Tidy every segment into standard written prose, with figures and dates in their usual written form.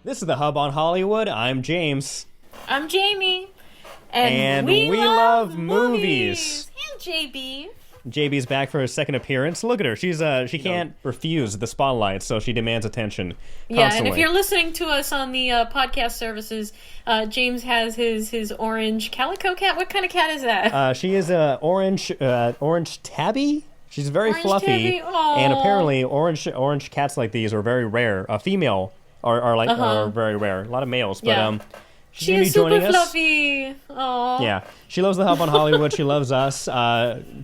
This is the Hub on Hollywood. I'm James. I'm Jamie. And we love movies. And JB. JB's back for her second appearance. Look at her. She can't refuse the spotlight, so she demands attention constantly. Yeah, and if you're listening to us on the podcast services, James has his orange calico cat. What kind of cat is that? She is a orange tabby. She's very Orange fluffy, tabby? Aw. and apparently orange cats like these are very rare. Female are very rare. A lot of males, but Yeah. she's She gonna be is super joining us. fluffy. Aww. Yeah, she loves the Hub on Hollywood. She loves us.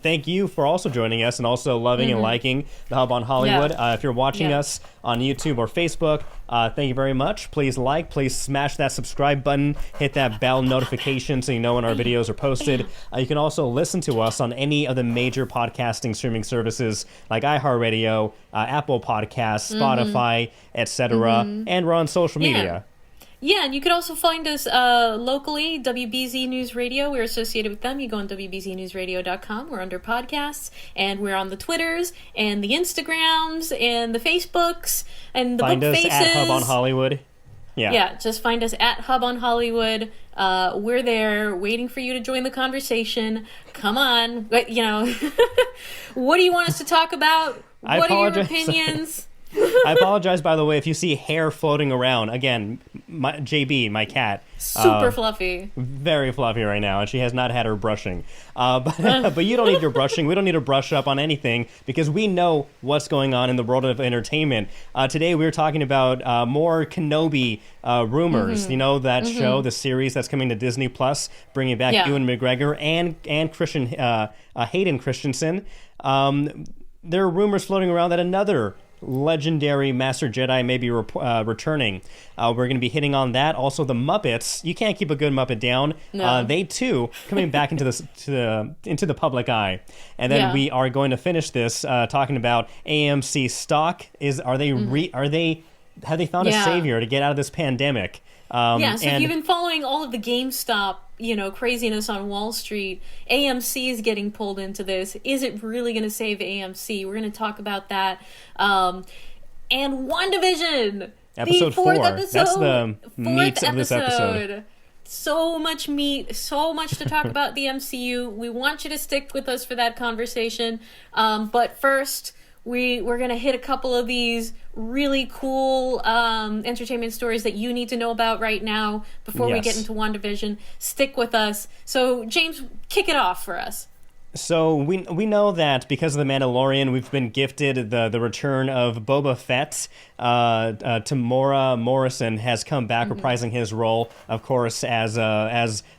Thank you for also joining us and also loving and liking the Hub on Hollywood. Yeah. If you're watching us on YouTube or Facebook, thank you very much. Please please smash that subscribe button, hit that bell notification so you know when our videos are posted. You can also listen to us on any of the major podcasting streaming services like iHeartRadio, Apple Podcasts, Spotify, etc. And we're on social media. Yeah, and you could also find us locally, WBZ News Radio. We're associated with them. You go on WBZNewsRadio.com. We're under podcasts, and we're on the Twitters, and the Instagrams, and the Facebooks, and the Find book us faces. at Hub on Hollywood. Yeah, just find us at Hub on Hollywood. We're there waiting for you to join the conversation. Come on. What do you want us to talk about? What are your opinions? I apologize, by the way, if you see hair floating around. Again, JB, my cat. Super fluffy. Very fluffy right now, and she has not had her brushing. But you don't need your brushing. We don't need to brush up on anything because we know what's going on in the world of entertainment. Today we're talking about more Kenobi rumors. You know, that show, the series that's coming to Disney Plus, bringing back Ewan McGregor and Hayden Christensen. There are rumors floating around that another legendary Master Jedi may be returning. We're going to be hitting on that. Also, the Muppets. You can't keep a good Muppet down. No. They too coming back into the public eye. And then we are going to finish this talking about AMC stock. Have they found a savior to get out of this pandemic? So if you've been following all of the GameStop, craziness on Wall Street, AMC is getting pulled into this. Is it really going to save AMC? We're going to talk about that. And WandaVision! Episode the fourth 4. Episode, That's the fourth meat of this episode. So much meat, so much to talk about the MCU. We want you to stick with us for that conversation. But first, we're going to hit a couple of these really cool entertainment stories that you need to know about right now before we get into WandaVision. Stick with us. So, James, kick it off for us. So we know that because of The Mandalorian, we've been gifted the return of Boba Fett. Tamora Morrison has come back, reprising his role, of course, as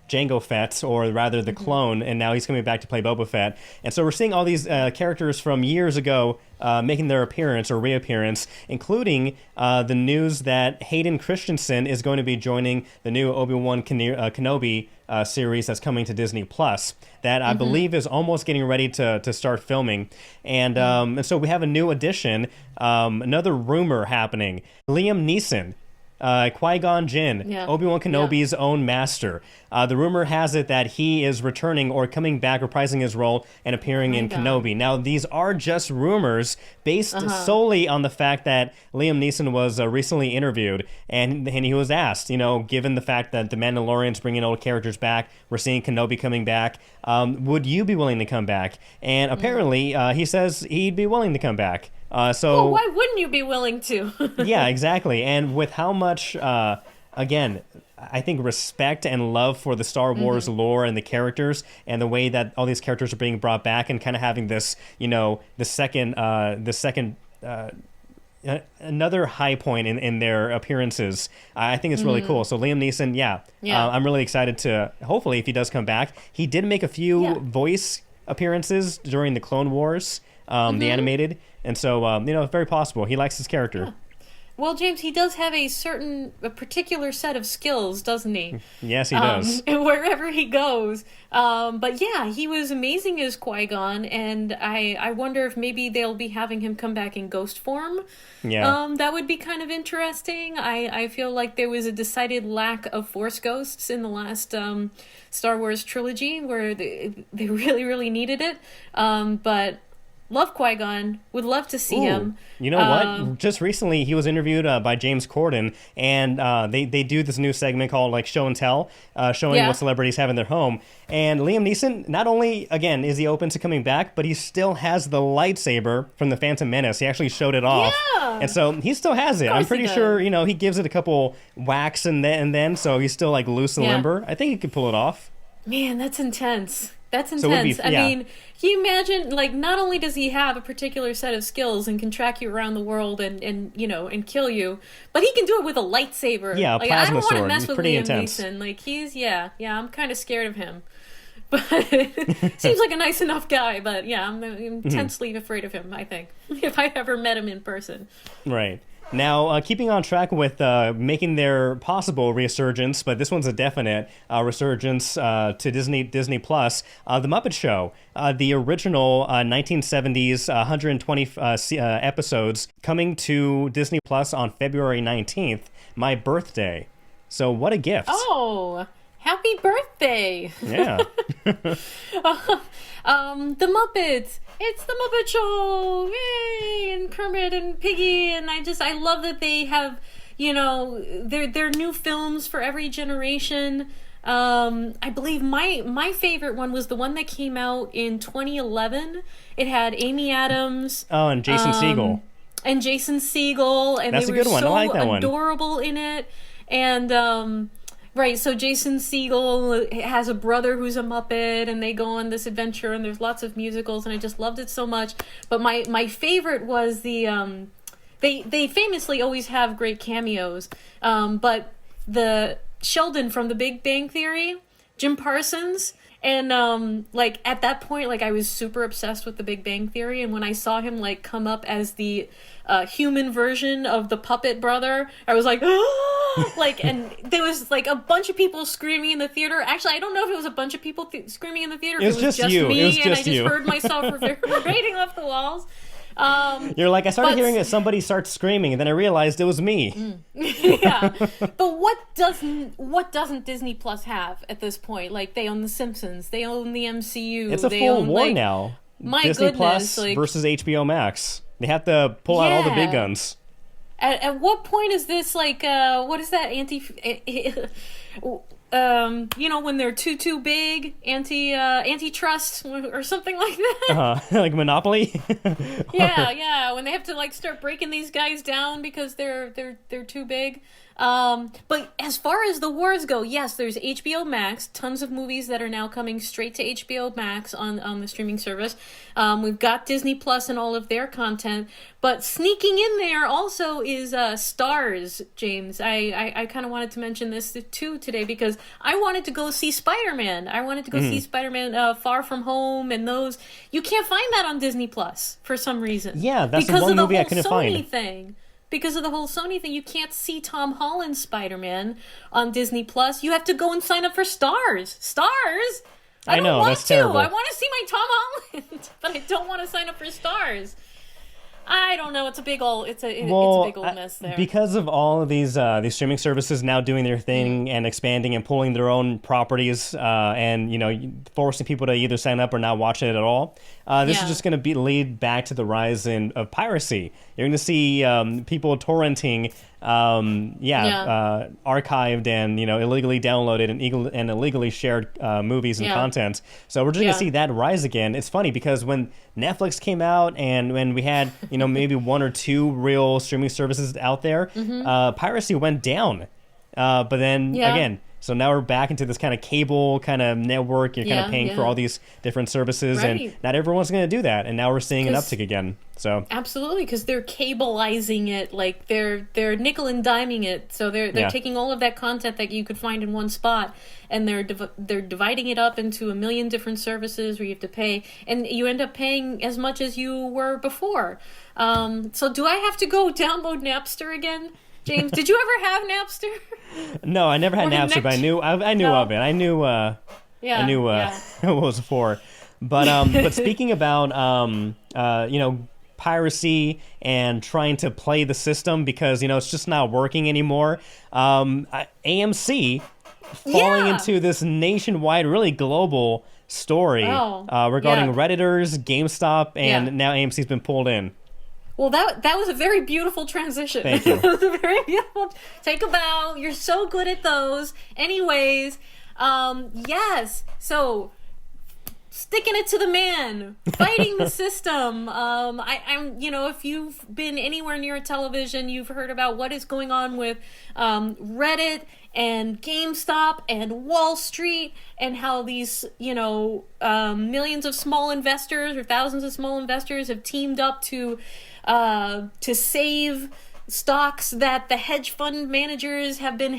Jango Fett, or rather the clone, and now he's coming back to play Boba Fett. And so we're seeing all these characters from years ago making their appearance or reappearance, including the news that Hayden Christensen is going to be joining the new Obi-Wan Kenobi series that's coming to Disney Plus. That I believe is almost getting ready to start filming. And so we have a new addition, another rumor happening. Liam Neeson, Qui-Gon Jinn, Obi-Wan Kenobi's own master. The rumor has it that he is returning or coming back, reprising his role and appearing in Kenobi. Now, these are just rumors based solely on the fact that Liam Neeson was recently interviewed, and he was asked, given the fact that The Mandalorian's bringing old characters back, we're seeing Kenobi coming back, would you be willing to come back? And apparently, he says he'd be willing to come back. So why wouldn't you be willing to? Yeah, exactly. And with how much, again, I think respect and love for the Star Wars lore and the characters and the way that all these characters are being brought back and kind of having this, another high point in their appearances. I think it's really cool. So Liam Neeson, I'm really excited to, hopefully, if he does come back. He did make a few voice appearances during the Clone Wars, the animated. And so, it's very possible. He likes his character. Yeah. Well, James, he does have a particular set of skills, doesn't he? Yes, he does. Wherever he goes. But yeah, he was amazing as Qui-Gon, and I wonder if maybe they'll be having him come back in ghost form. Yeah. That would be kind of interesting. I feel like there was a decided lack of Force ghosts in the last Star Wars trilogy, where they really, really needed it. But Love Qui-Gon. Would love to see him. You know what? Just recently, he was interviewed by James Corden, and they do this new segment called like Show and Tell, showing what celebrities have in their home. And Liam Neeson, not only again is he open to coming back, but he still has the lightsaber from the Phantom Menace. He actually showed it off, and so he still has it. I'm pretty sure he gives it a couple whacks and then so he's still like loose and limber. I think he could pull it off. Man, that's intense. That's intense. I mean, can you imagine, like, not only does he have a particular set of skills and can track you around the world and kill you, but he can do it with a lightsaber. Yeah, like, plasma I don't sword. want to mess with Liam intense. Neeson. Like, I'm kind of scared of him. But seems like a nice enough guy, but yeah, I'm intensely afraid of him, I think, if I ever met him in person. Right. Now, keeping on track with making their possible resurgence, but this one's a definite resurgence to Disney Plus, The Muppet Show, the original 1970s 120 episodes coming to Disney Plus on February 19th, my birthday. So what a gift. Oh, happy birthday. Yeah. The Muppets. It's the Muppet Show. Yay! And Kermit and Piggy, and I love that they have, their new films for every generation. I believe my favorite one was the one that came out in 2011. It had Amy Adams. Oh, and Jason Segel. And Jason Segel, and That's they a were good one. I so like that one. adorable in it. And right, so Jason Segel has a brother who's a Muppet, and they go on this adventure, and there's lots of musicals, and I just loved it so much. But my favorite was the they famously always have great cameos, but the Sheldon from The Big Bang Theory, Jim Parsons. And, at that point, I was super obsessed with The Big Bang Theory, and when I saw him, come up as the human version of the puppet brother, I was like, ah! And there was, a bunch of people screaming in the theater. Actually, I don't know if it was a bunch of people screaming in the theater, if it was just you. me, it was and just I just you. heard myself reverberating off the walls. You're like, I started hearing that somebody starts screaming, and then I realized it was me. Yeah, but what doesn't Disney Plus have at this point? They own The Simpsons, they own the MCU. It's a full war now. My Disney goodness, Plus versus HBO Max. They have to pull out all the big guns. At what point is this what is that when they're too big, antitrust or something like that. Like Monopoly. yeah. When they have to start breaking these guys down because they're too big. But as far as the wars go, yes, there's HBO Max, tons of movies that are now coming straight to HBO Max on the streaming service. We've got Disney Plus and all of their content, but sneaking in there also is Stars, James. I kind of wanted to mention this too today because I wanted to go see Spider-Man. I wanted to go see Spider-Man Far From Home, and those. You can't find that on Disney Plus for some reason. Yeah, that's the one movie I couldn't find. Because of the whole Sony thing, you can't see Tom Holland's Spider-Man on Disney Plus. You have to go and sign up for Stars. Stars? I know, want that's terrible. I want to see my Tom Holland, but I don't want to sign up for Stars. I don't know. It's a big old mess there. Because of all of these streaming services now doing their thing and expanding and pulling their own properties, and forcing people to either sign up or not watch it at all. This is just going to lead back to the rise of piracy. You're going to see people torrenting, archived and illegally downloaded and illegally shared movies and content. So we're just going to see that rise again. It's funny because when Netflix came out and when we had maybe one or two real streaming services out there, piracy went down. But then again. So now we're back into this kind of cable kind of network. You're kind of paying for all these different services, and not everyone's going to do that. And now we're seeing an uptick again. So absolutely, because they're cableizing it, they're nickel and diming it. So they're taking all of that content that you could find in one spot, and they're dividing it up into a million different services where you have to pay, and you end up paying as much as you were before. So do I have to go download Napster again? James, did you ever have Napster? No, I never had Napster, but I knew of it. I knew what it was for. But speaking about piracy and trying to play the system because it's just not working anymore. AMC falling into this nationwide, really global story regarding yeah. Redditors, GameStop, and Yeah. now AMC's been pulled in. Well, that was a very beautiful transition. Thank you. That was a very beautiful. Take a bow. You're so good at those. Anyways, yes. So, sticking it to the man, fighting the system. I'm, if you've been anywhere near a television, you've heard about what is going on with Reddit and GameStop and Wall Street, and how these, millions of small investors or thousands of small investors have teamed up to save stocks that the hedge fund managers have been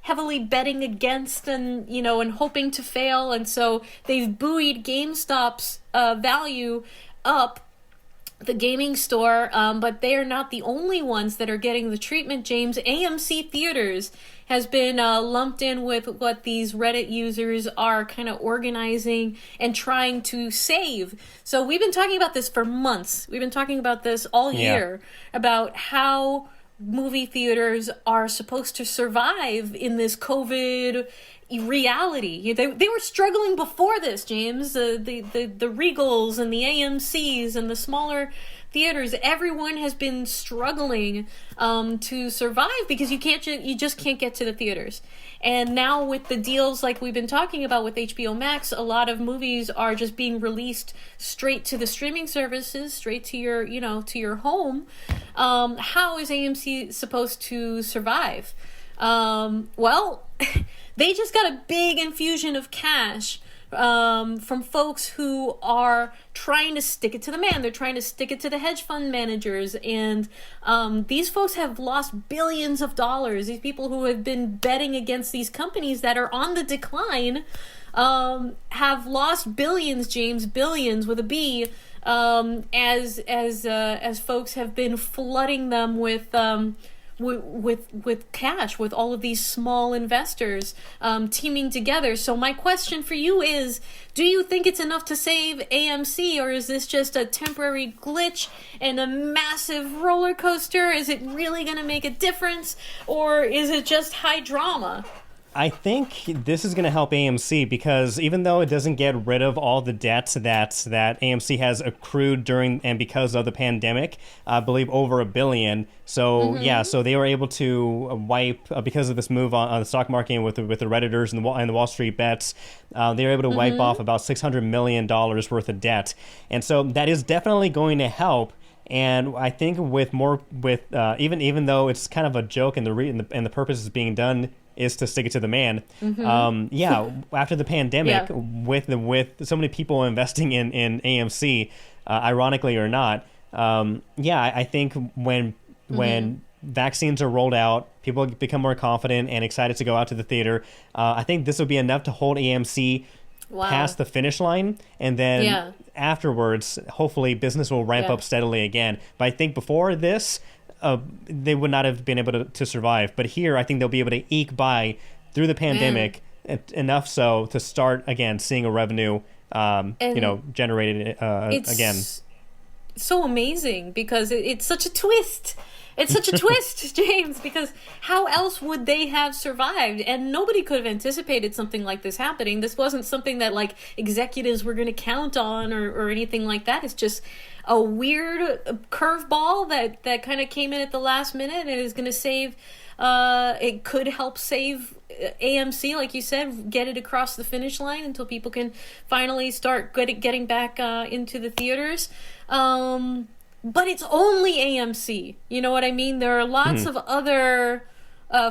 heavily betting against and hoping to fail. And so they've buoyed GameStop's value up, the gaming store, but they are not the only ones that are getting the treatment, James. AMC Theaters has been lumped in with what these Reddit users are kind of organizing and trying to save. So we've been talking about this for months. We've been talking about this all year, about how movie theaters are supposed to survive in this COVID reality. They were struggling before this, James. The Regals and the AMCs and the smaller theaters, everyone has been struggling to survive because you just can't get to the theaters. And now with the deals like we've been talking about with HBO Max, a lot of movies are just being released straight to the streaming services, straight to your to your home. How is AMC supposed to survive? Well, they just got a big infusion of cash from folks who are trying to stick it to the man. They're trying to stick it to the hedge fund managers. And these folks have lost billions of dollars. These people who have been betting against these companies that are on the decline have lost billions, James, billions with a B, as folks have been flooding them with cash, with all of these small investors teaming together. So my question for you is, do you think it's enough to save AMC, or is this just a temporary glitch and a massive roller coaster? Is it really going to make a difference, or is it just high drama? I think this is going to help AMC because even though it doesn't get rid of all the debts that AMC has accrued during and because of the pandemic, I believe over $1 billion. So so they were able to wipe because of this move on the stock market with the Redditors and the Wall Street bets. They were able to wipe off about $600 million worth of debt, and so that is definitely going to help. And I think even though it's kind of a joke and the purpose is being done is to stick it to the man. After the pandemic, with so many people investing in AMC, ironically or not, I think when vaccines are rolled out, people become more confident and excited to go out to the theater. I think this will be enough to hold AMC past the finish line, and then afterwards, hopefully, business will ramp up steadily again. But I think before this, they would not have been able to survive. But here, I think they'll be able to eke by through the pandemic enough so to start again seeing a revenue, generated again. So amazing because it's such a twist. It's such a twist, James, because how else would they have survived? And nobody could have anticipated something like this happening. This wasn't something that like executives were going to count on or anything like that. It's just a weird curveball that kind of came in at the last minute and is going to save. It could help save AMC, like you said, get it across the finish line until people can finally start getting back into the theaters. But it's only AMC. You know what I mean? There are lots of other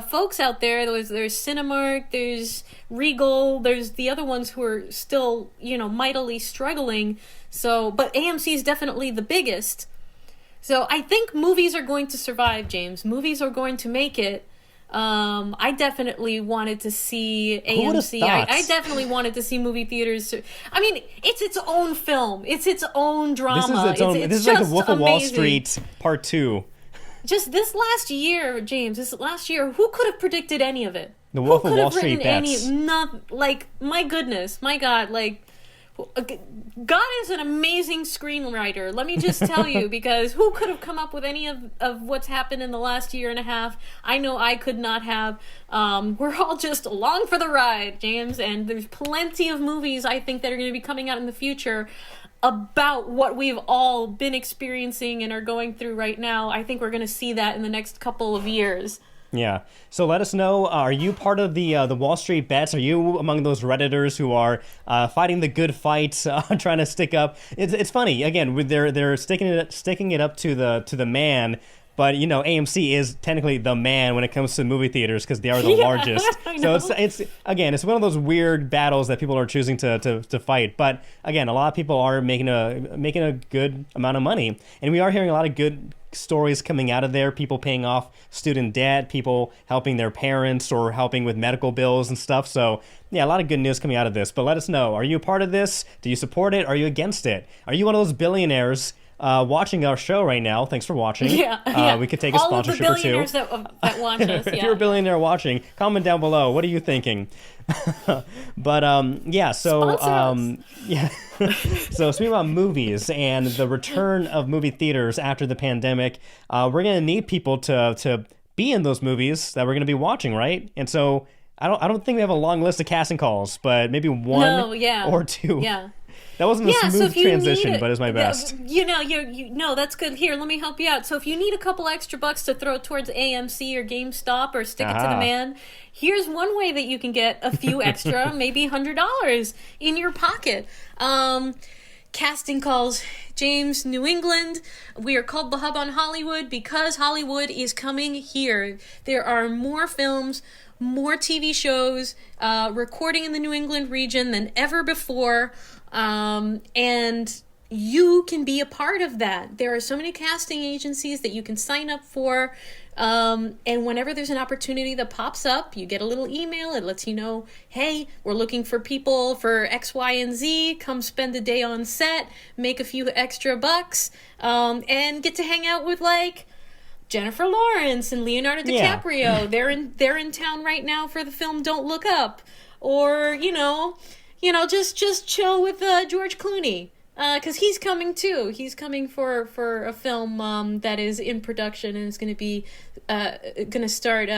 folks out there. There's Cinemark, there's Regal, there's the other ones who are still, mightily struggling. So, but AMC is definitely the biggest. So I think movies are going to survive, James. Movies are going to make it. I definitely wanted to see AMC. I definitely wanted to see movie theaters. I mean, it's its own film. It's its own drama. This is like the Wolf of Wall Street Part 2. Just this last year, James, who could have predicted any of it? The Wolf of Wall Street bets. My goodness, my God, like, God is an amazing screenwriter. Let me just tell you, because who could have come up with any of what's happened in the last year and a half? I know I could not have. We're all just along for the ride, James, and there's plenty of movies I think that are going to be coming out in the future about what we've all been experiencing and are going through right now. I think we're going to see that in the next couple of years. Yeah. So let us know. Are you part of the Wall Street bets? Are you among those Redditors who are fighting the good fight, trying to stick up? It's funny. Again, they're sticking it up to the man. But, you know, AMC is technically the man when it comes to movie theaters because they are the largest. So it's one of those weird battles that people are choosing to fight. But again, a lot of people are making a good amount of money, and we are hearing a lot of good stories coming out of there. People paying off student debt, people helping their parents or helping with medical bills and stuff. So yeah, a lot of good news coming out of this. But let us know: are you a part of this? Do you support it? Are you against it? Are you one of those billionaires watching our show right now? Thanks for watching. Yeah. We could take a sponsorship or two. All of the billionaires that watch us. If you're a billionaire watching, comment down below. What are you thinking? But yeah, so yeah. So speaking about movies and the return of movie theaters after the pandemic, we're gonna need people to be in those movies that we're gonna be watching, right? And so I don't think we have a long list of casting calls, but maybe one or two. Yeah. That wasn't a smooth transition, but it's my best. No, that's good. Here, let me help you out. So if you need a couple extra bucks to throw towards AMC or GameStop or stick it to the man, here's one way that you can get a few extra, maybe $100 in your pocket. Casting calls. James, New England. We are called the Hub on Hollywood because Hollywood is coming here. There are more films, more TV shows recording in the New England region than ever before. And you can be a part of that. There are so many casting agencies that you can sign up for. And whenever there's an opportunity that pops up, you get a little email. It lets you know, hey, we're looking for people for X, Y, and Z. Come spend a day on set, make a few extra bucks, and get to hang out with like Jennifer Lawrence and Leonardo DiCaprio. Yeah. They're in town right now for the film Don't Look Up. Or, just chill with George Clooney. Because he's coming too. He's coming for a film that is in production and is going to be going to start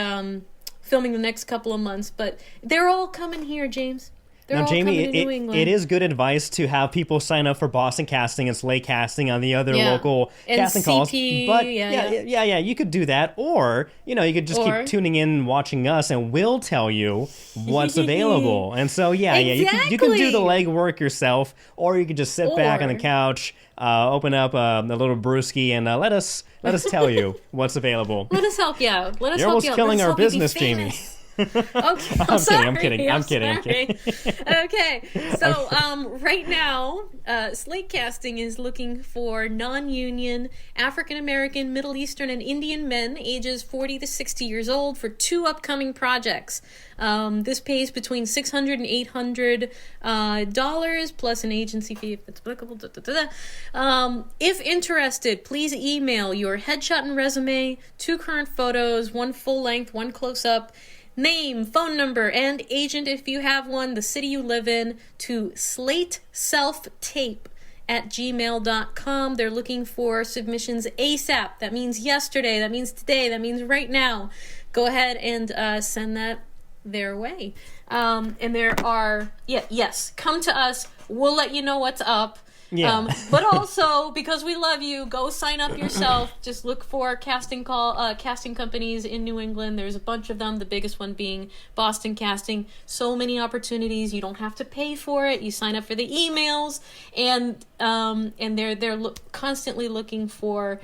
filming the next couple of months. But they're all coming here, James. They're all Jamie, coming to New England. It is good advice to have people sign up for Boston Casting and Slate Casting on the other local casting calls. But you could do that, or you could just keep tuning in and watching us, and we'll tell you what's available. And so you can do the legwork yourself, or you could just sit back on the couch, open up a little brewski, and let us tell you what's available. Let us help you out. You're almost killing our business, Jamie. Okay, I'm kidding. Okay, so right now, Slate Casting is looking for non-union African-American, Middle Eastern, and Indian men ages 40 to 60 years old for 2 upcoming projects. This pays between $600 and $800 plus an agency fee if it's applicable. If interested, please email your headshot and resume, 2 current photos, 1 full length, 1 close up, name, phone number, and agent if you have one, the city you live in, to slateselftape@gmail.com. They're looking for submissions ASAP. That means yesterday. That means today. That means right now. Go ahead and send that their way. And there are, come to us. We'll let you know what's up. Yeah. But also, because we love you, go sign up yourself. Just look for casting companies in New England. There's a bunch of them, the biggest one being Boston Casting. So many opportunities. You don't have to pay for it. You sign up for the emails, and they're constantly looking for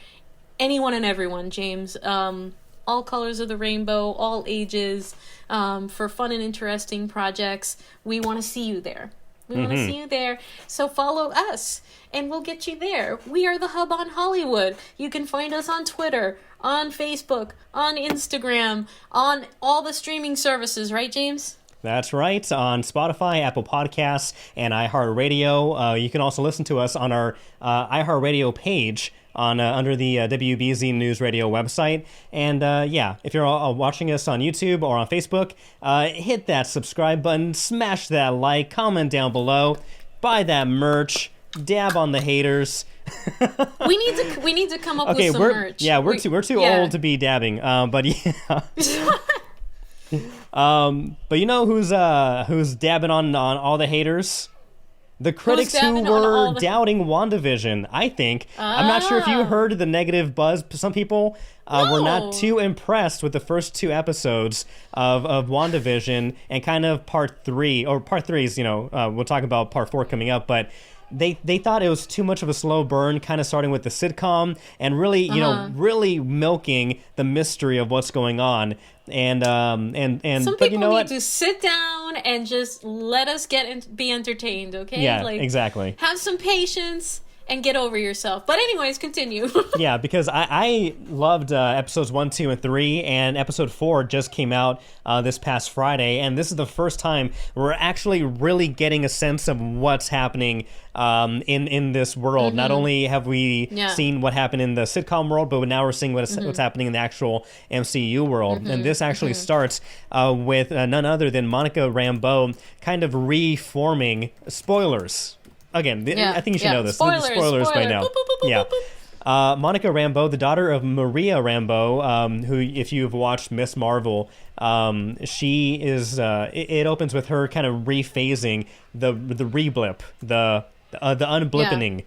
anyone and everyone, James. All colors of the rainbow, all ages, for fun and interesting projects. We want to see you there. We want to see you there. So follow us, and we'll get you there. We are the Hub on Hollywood. You can find us on Twitter, on Facebook, on Instagram, on all the streaming services, right, James? That's right, on Spotify, Apple Podcasts, and iHeartRadio. You can also listen to us on our iHeartRadio page on under the WBZ News Radio website. And if you're watching us on YouTube or on Facebook, hit that subscribe button, smash that like, comment down below. buy that merch, dab on the haters. We need to come up with some merch. Yeah, we're too old to be dabbing. But yeah. But you know who's dabbing on all the haters? The critics who were doubting WandaVision, I think. I'm not sure if you heard the negative buzz. Some people were not too impressed with the first 2 episodes of WandaVision and kind of part 3 is, we'll talk about part 4 coming up, but they thought it was too much of a slow burn, kind of starting with the sitcom and really, really milking the mystery of what's going on. And some but you know people what? need to sit down and just let us be entertained, okay? Yeah, exactly. Have some patience and get over yourself. But anyways, continue. Yeah, because I loved episodes 1, 2, and 3, and episode 4 just came out this past Friday, and this is the first time we're actually really getting a sense of what's happening in this world. Not only have we seen what happened in the sitcom world, but now we're seeing what's happening in the actual MCU world. And this actually starts with none other than Monica Rambeau kind of reforming. Spoilers. Again, I think you should know this. Spoilers by now. Monica Rambeau, the daughter of Maria Rambeau, who, if you've watched Miss Marvel, she is. It opens with her kind of rephasing the reblip, the unblippening,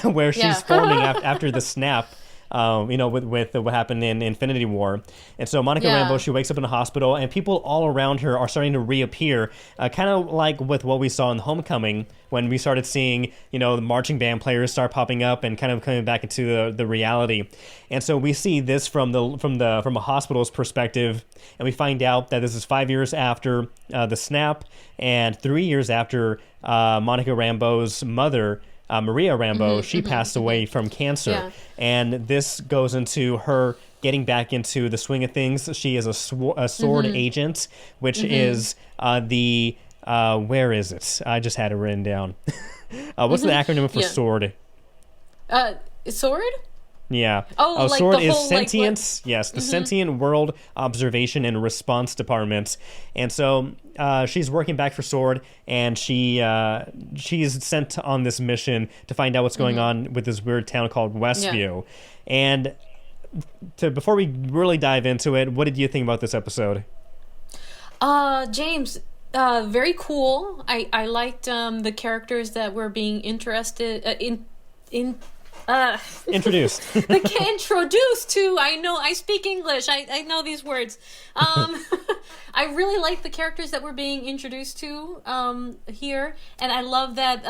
where she's forming after the snap. With what happened in Infinity War. And so Monica Rambeau, she wakes up in a hospital, and people all around her are starting to reappear, kind of like with what we saw in Homecoming, when we started seeing, the marching band players start popping up and kind of coming back into the reality. And so we see this from a hospital's perspective, and we find out that this is 5 years after the snap, and 3 years after Monica Rambeau's mother, Maria Rambeau, she passed away from cancer. Yeah. And this goes into her getting back into the swing of things. She is a sword agent, which is where is it? I just had it written down. What's the acronym for sword? Sword? Yeah. Oh, like SWORD the is whole, Sentience. Yes, the Sentient World Observation and Response Department. And so she's working back for SWORD, and she's sent on this mission to find out what's going on with this weird town called Westview. And before we really dive into it, what did you think about this episode? James, very cool. I liked the characters that were being interested introduced introduced to. I speak English. I know these words. I really like the characters that we're being introduced to here, and I love that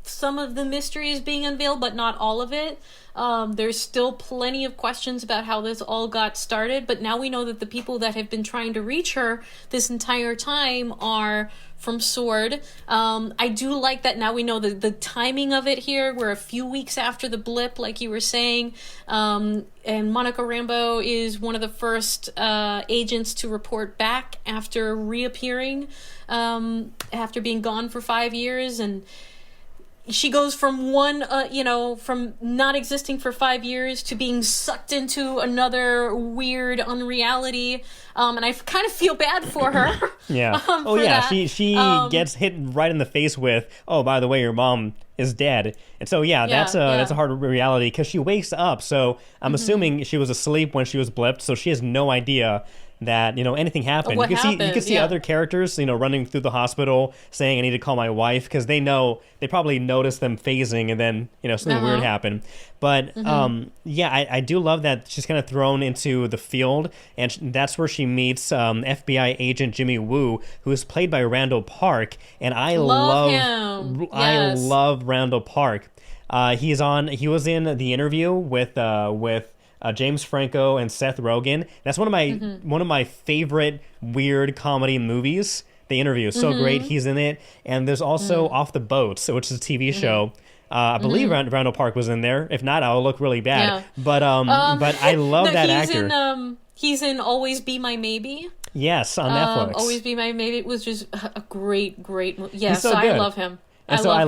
some of the mystery is being unveiled, but not all of it. There's still plenty of questions about how this all got started, but now we know that the people that have been trying to reach her this entire time are from SWORD. I do like that now we know the timing of it here. We're a few weeks after the blip, like you were saying, and Monica Rambeau is one of the first agents to report back after reappearing, after being gone for 5 years, and she goes from from not existing for 5 years to being sucked into another weird unreality. And I kind of feel bad for her. Yeah. She gets hit right in the face with, oh, by the way, your mom is dead. And so, that's a hard reality, because she wakes up. So I'm assuming she was asleep when she was blipped. So she has no idea that anything happened. You can see other characters running through the hospital saying, I need to call my wife, because they probably noticed them phasing, and then something weird happened. But I do love that she's kind of thrown into the field, and that's where she meets FBI agent Jimmy Woo, who is played by Randall Park, and I love Randall Park. He was in The Interview with James Franco and Seth Rogen. That's one of my favorite weird comedy movies. The Interview is so great. He's in it. And there's also Off the Boat, which is a TV show. I believe Randall Park was in there. If not, I'll look really bad. Yeah. But I love that actor. He's in Always Be My Maybe. Yes, on Netflix. Always Be My Maybe. It was just a great movie. Yeah, so I love him. And I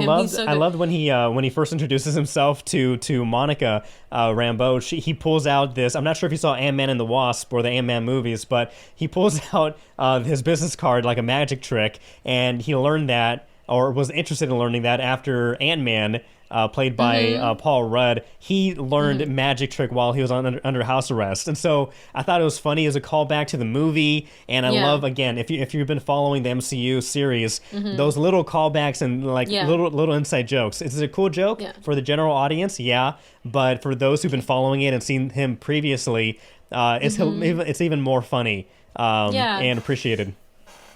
loved when he first introduces himself to Monica Rambeau. He pulls out this. I'm not sure if you saw Ant-Man and the Wasp or the Ant-Man movies, but he pulls out his business card like a magic trick, and he learned that or was interested in learning that after Ant-Man, played by Paul Rudd, he learned magic trick while he was under house arrest. And so I thought it was funny as a callback to the movie. And I love, again, if you've been following the MCU series, those little callbacks and like little inside jokes. Is it a cool joke for the general audience? Yeah. But for those who've been following it and seen him previously, it's even more funny and appreciated.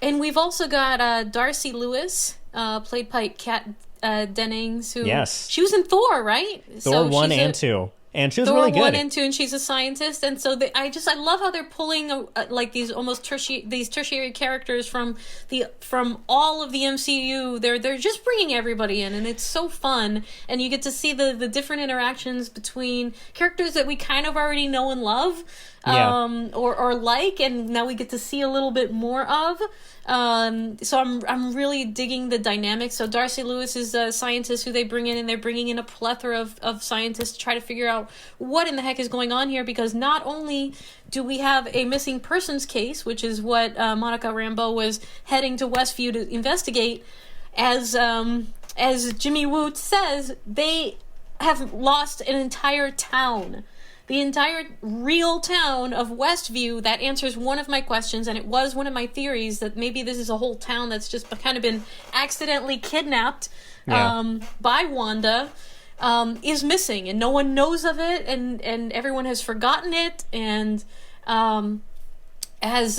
And we've also got Darcy Lewis, played by Kat Dennings, who she was in Thor, right? Thor 1 and 2. And she was Thor really good. 1 and 2, and she's a scientist. And so I love how they're pulling like these almost tertiary characters from all of the MCU. They're just bringing everybody in, and it's so fun. And you get to see the different interactions between characters that we kind of already know and love, or like, and now we get to see a little bit more of. So I'm really digging the dynamics. So Darcy Lewis is a scientist who they bring in, and they're bringing in a plethora of scientists to try to figure out what in the heck is going on here, because not only do we have a missing persons case, which is what Monica Rambeau was heading to Westview to investigate, as Jimmy Woo says, they have lost an entire town. The entire real town of Westview. That answers one of my questions, and it was one of my theories that maybe this is a whole town that's just kind of been accidentally kidnapped by Wanda, is missing, and no one knows of it, and everyone has forgotten it, and as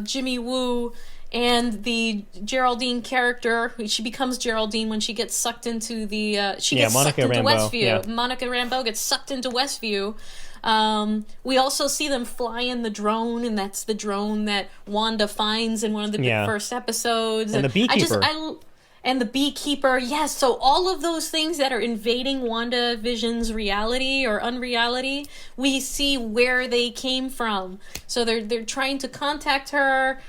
Jimmy Woo and the Geraldine character, she becomes Geraldine when she gets sucked into the sucked into Westview. Yeah. Monica Rambeau gets sucked into Westview. We also see them fly in the drone, and that's the drone that Wanda finds in one of the first episodes. And the beekeeper. And the beekeeper, yes. So all of those things that are invading WandaVision's reality or unreality, we see where they came from. So they're trying to contact her.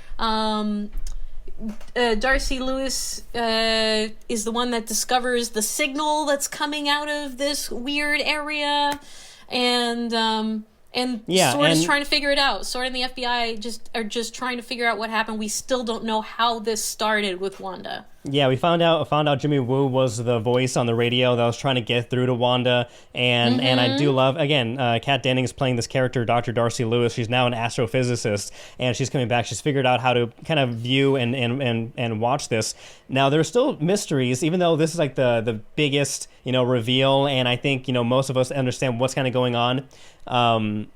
Darcy Lewis is the one that discovers the signal that's coming out of this weird area, and Sword is trying to figure it out. Sword and the FBI are just trying to figure out what happened. We still don't know how this started with Wanda. Yeah, we found out Jimmy Woo was the voice on the radio that was trying to get through to Wanda, and I do love, again, Kat Dennings playing this character, Dr. Darcy Lewis. She's now an astrophysicist, and she's coming back. She's figured out how to kind of view and watch this. Now, there's still mysteries, even though this is like the biggest, reveal, and I think, most of us understand what's kind of going on.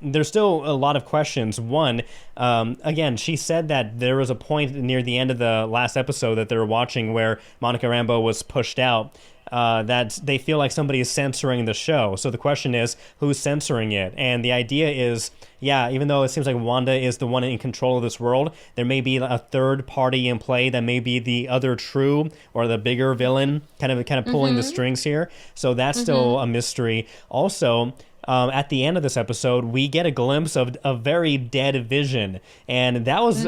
There's still a lot of questions. One, again, she said that there was a point near the end of the last episode that they were watching where Monica Rambeau was pushed out, that they feel like somebody is censoring the show. So the question is, who's censoring it? And the idea is, even though it seems like Wanda is the one in control of this world, there may be a third party in play that may be the other true or the bigger villain kind of pulling the strings here. So that's still a mystery. Also, at the end of this episode, we get a glimpse of a very dead Vision, and that was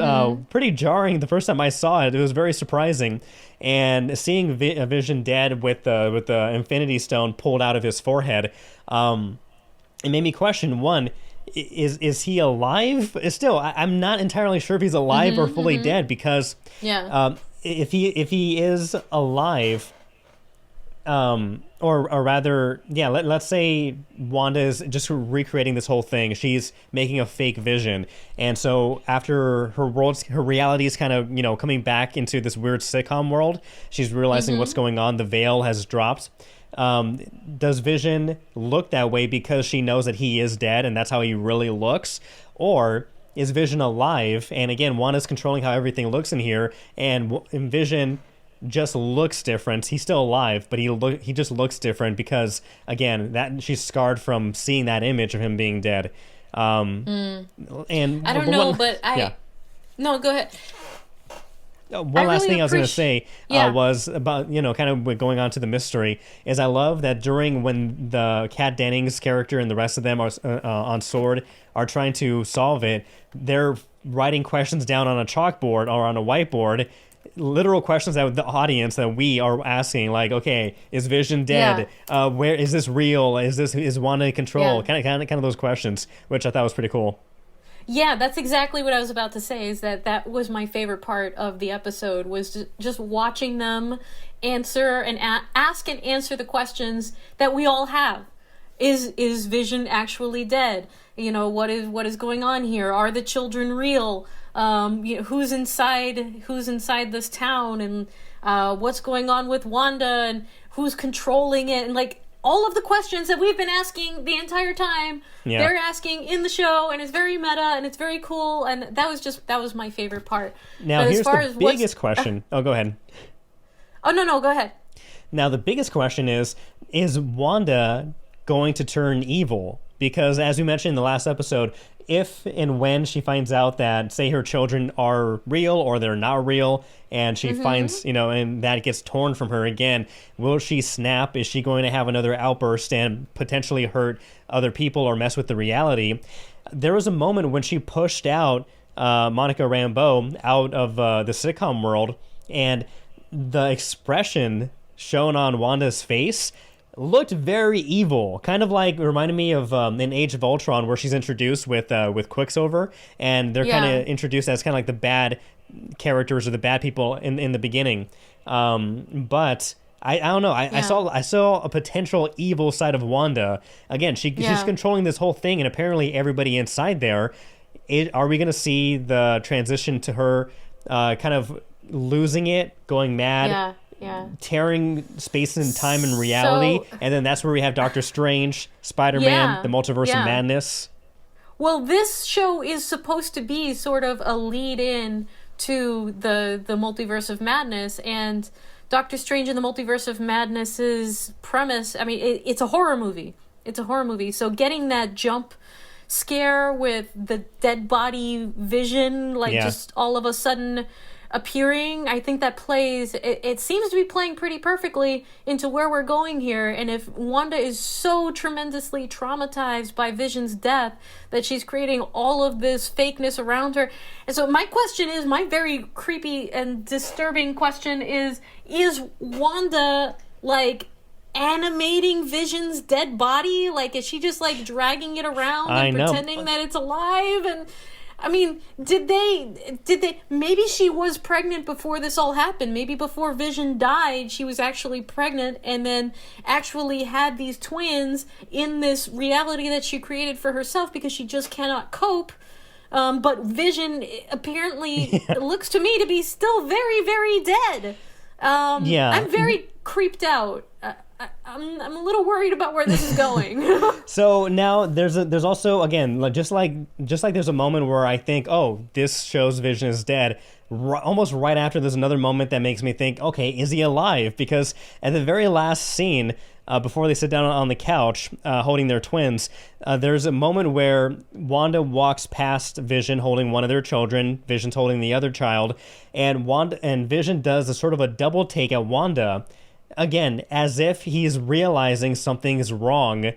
pretty jarring the first time I saw it. It was very surprising, and seeing Vision dead with the Infinity Stone pulled out of his forehead, it made me question, one, is he alive? Still, I'm not entirely sure if he's alive or fully dead, because if he is alive, or rather, let's say Wanda is just recreating this whole thing. She's making a fake Vision, and so after her reality is kind of coming back into this weird sitcom world, she's realizing what's going on. The veil has dropped. Does Vision look that way because she knows that he is dead and that's how he really looks, or is Vision alive? And again, Wanda's controlling how everything looks in here, and Vision just looks different. He's still alive, but he just looks different because, again, that she's scarred from seeing that image of him being dead. And I don't know, no, go ahead. One last thing I was going to say was about, kind of going on to the mystery, is I love that during when the Kat Dennings character and the rest of them are on Sword are trying to solve it, they're writing questions down on a chalkboard or on a whiteboard, literal questions that the audience that we are asking, like, okay, is Vision dead? Where is this real? Is Wanda in control? Kind of those questions, which I thought was pretty cool. Yeah, that's exactly what I was about to say, is that was my favorite part of the episode, was just watching them answer and ask and answer the questions that we all have. Is Vision actually dead? You know, what is going on here? Are the children real? You know, who's inside this town, and what's going on with Wanda, and who's controlling it, and like all of the questions that we've been asking the entire time, they're asking in the show, and it's very meta, and it's very cool, and that was my favorite part. Now, here's the biggest question. Oh, go ahead. Oh, no, go ahead. Now, the biggest question is Wanda going to turn evil? Because, as we mentioned in the last episode, if and when she finds out that, say, her children are real or they're not real, and she finds, you know, and that gets torn from her again, will she snap? Is she going to have another outburst and potentially hurt other people or mess with the reality? There was a moment when she pushed out Monica Rambeau out of the sitcom world, and the expression shown on Wanda's face looked very evil, kind of like reminded me of in Age of Ultron, where she's introduced with Quicksilver, and they're kind of introduced as kind of like the bad characters or the bad people in the beginning. But I don't know. I saw a potential evil side of Wanda. Again, she's controlling this whole thing, and apparently everybody inside there. Are we going to see the transition to her kind of losing it, going mad? Tearing space and time and reality, and then that's where we have Doctor Strange, Spider-Man, the Multiverse of Madness. Well, this show is supposed to be sort of a lead-in to the Multiverse of Madness, and Doctor Strange and the Multiverse of Madness's premise, I mean, it's a horror movie. It's a horror movie, so getting that jump scare with the dead body Vision, just all of a sudden appearing, I think that plays, it seems to be playing pretty perfectly into where we're going here. And if Wanda is so tremendously traumatized by Vision's death that she's creating all of this fakeness around her. And so my question is, my very creepy and disturbing question is Wanda like animating Vision's dead body? Like, is she just like dragging it around and pretending that it's alive? And I mean, did they, maybe she was pregnant before this all happened. Maybe before Vision died, she was actually pregnant and then actually had these twins in this reality that she created for herself because she just cannot cope. But Vision apparently looks to me to be still very, very dead. I'm very creeped out. I'm a little worried about where this is going. So now there's also, again, just like there's a moment where I think, oh, this shows Vision is dead. Almost right after, there's another moment that makes me think, okay, is he alive? Because at the very last scene, before they sit down on the couch holding their twins, there's a moment where Wanda walks past Vision holding one of their children, Vision's holding the other child, and Vision does a sort of a double take at Wanda, again, as if he's realizing something's wrong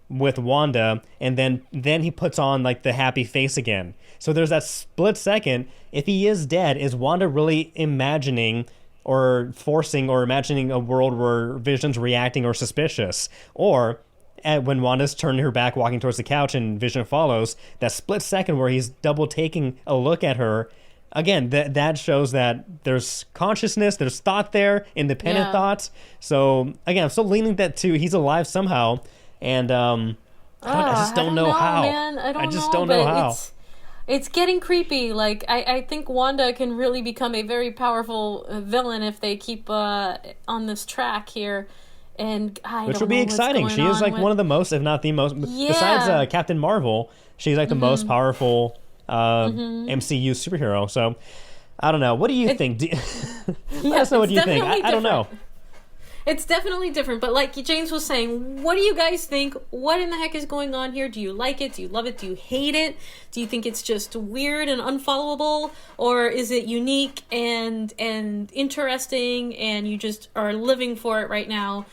with Wanda, and then he puts on like the happy face again. So there's that split second. If he is dead, is Wanda really imagining or forcing or imagining a world where Vision's reacting or suspicious? Or when Wanda's turning her back, walking towards the couch, and Vision follows, that split second where he's double taking a look at her, again, that shows that there's consciousness, there's thought there, independent thoughts. So again, I'm still leaning that to he's alive somehow, and I just don't know how. Man. I just don't know how. It's getting creepy. Like, I think Wanda can really become a very powerful villain if they keep on this track here. And which will be exciting. She is like one of the most, if not the most, besides Captain Marvel, she's like the most powerful MCU superhero. So I don't know. What do you think? Let us know what you think. I don't know. It's definitely different, but like James was saying, what do you guys think? What in the heck is going on here? Do you like it? Do you love it? Do you hate it? Do you think it's just weird and unfollowable? Or is it unique and interesting and you just are living for it right now?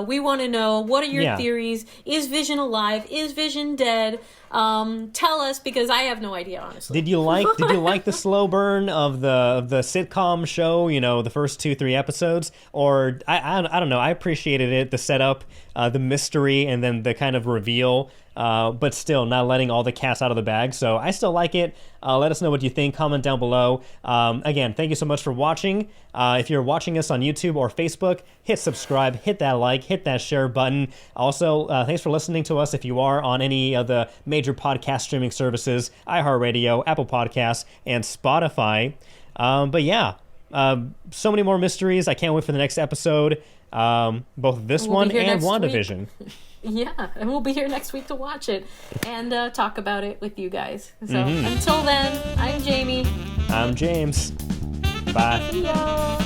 We want to know, what are your theories? Is Vision alive? Is Vision dead? Tell us, because I have no idea, honestly. Did you like the slow burn of the sitcom show, the first 2-3 episodes? Or I don't know, I appreciated it, the setup, the mystery and then the kind of reveal, but still not letting all the cats out of the bag. So I still like it. Let us know what you think. Comment down below. Again, thank you so much for watching. If you're watching us on YouTube or Facebook, hit subscribe, hit that like, hit that share button. Also, thanks for listening to us if you are on any of the major podcast streaming services, iHeartRadio, Apple Podcasts, and Spotify. But yeah, so many more mysteries. I can't wait for the next episode, both this one and WandaVision. Yeah, and we'll be here next week to watch it and talk about it with you guys. So until then, I'm Jamie. I'm James. Bye. See ya.